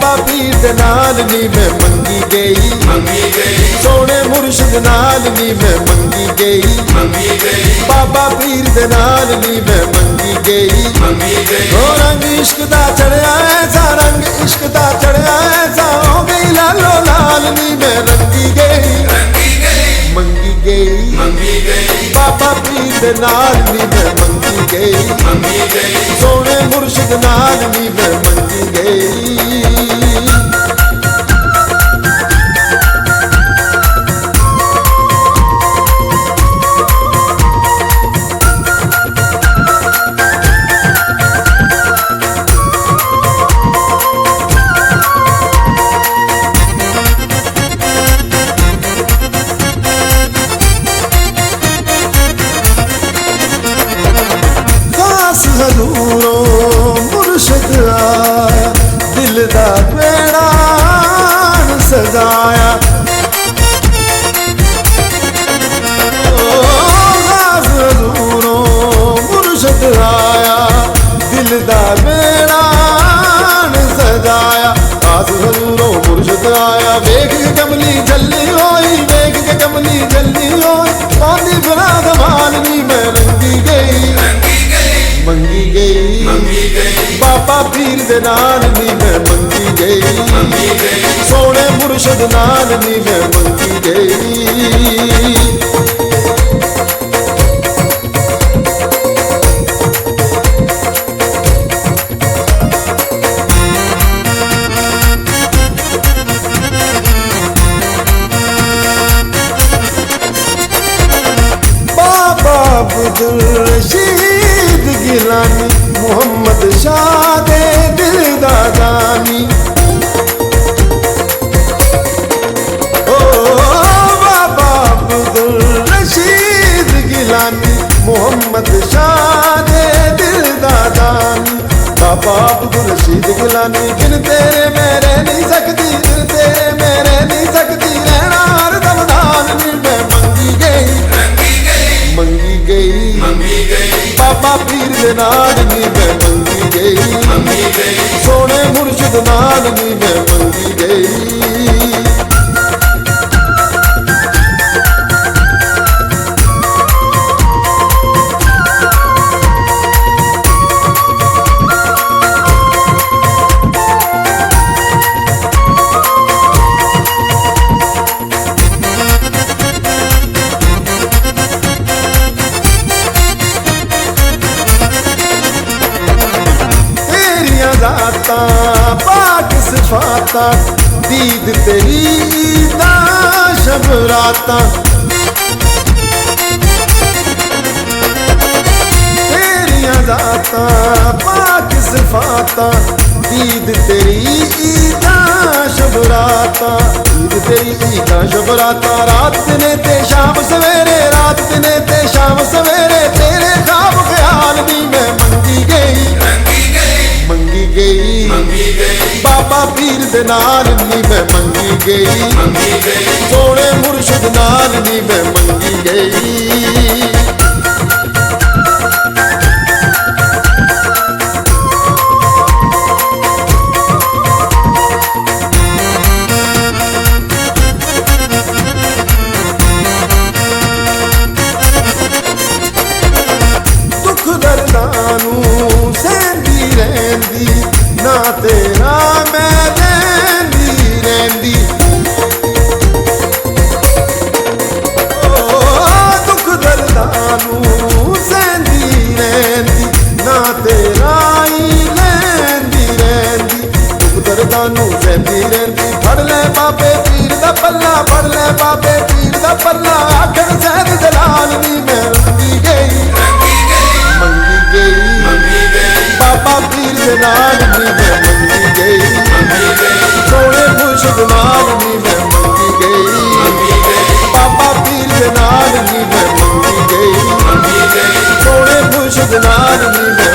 बाबा पीर दे नाल नी मैं मंगी गई, सोने मुर्शिद नाल नी मैं मंगी गई, बाबा पीर दे नाल नी मैं मंगी गई। ओ रंग इश्क दा चढ़िया ऐसा, रंग इश्क दा चढ़िया ऐसा, हो गई लालो लाल नी मैं रंगी गई, मंगी गई। बाबा पीर दे नाल नी मैं मंगी गई, सोने मुर्शिद नाल नी मैं मंगी गई। हजूरों मुर्शिद आया, दिल दा बेड़ा सजाया। हजूरों मुर्शिद आया, दिल दा बेड़ा सजाया। हजूरों मुर्शिद आया, वेख के कमली जल्ली होई, वेख के कमली जल्ली होई, पानी बना धमाल नी मैं रंगी गई, मंगी गई। बाबा पीर दे नाल नी मैं मंगी गई, सोने मुर्शिद नाल नी मैं मंगी गई। बाबा अब्दुल रशीद गिलानी, मोहम्मद शाह दे दिल दा दानी। ओ बाबा अब्दुल रशीद गिलानी, मोहम्मद शाह दे दिल दा दानी। बाबा अब्दुल रशीद गिलानी, बिन तेरे मैं रह नहीं सकती, बिन तेरे मैं रह नहीं सकती, रहना हरदम नाल नी मैं मंगी गई, मंगी गई। बाबा पीर दे नाल नी मैं मंगी गई, सोने मुर्शिद नाल नी मैं मंगी गई। ज़ाता पाक सिफाता, दीद तेरी दा शब राता। तेरिया ज़ाता पाक सिफाता, दीद तेरी दा शब राता, दीद तेरी दा शब राता। रात दिने ते शाम सवेरे, रात दिने ते शाम सवेरे, तेरे ख्वाब ख्याल दी मैं मंगी गई, मंगी गई। बाबा पीर दे नाल नी मैं मंगी गई, सोने मुर्शिद नाल नी मैं मंगी गई। दुख दर्दानू सहंदी रहंदी, ना तेरा मैं रहंदी रहंदी। दुख दर्दानू सहंदी रहंदी, ना तेरा ही रहंदी रहंदी। दुख दर्दानू सहंदी रहंदी, फड़ ले बाबे पीर दा पल्ला, फड़ ले बाबे पीर दा पल्ला। आखर सैद दलाल नी मैं मंगी गई, मंगी गई। बाबा पीर दे नाल नी मैं मंगी गई, सोने मुर्शिद नाल नी मैं मंगी गई। बाबा पीर दे नाल नी मैं मंगी गई, सोने मुर्शिद नाल नी मैं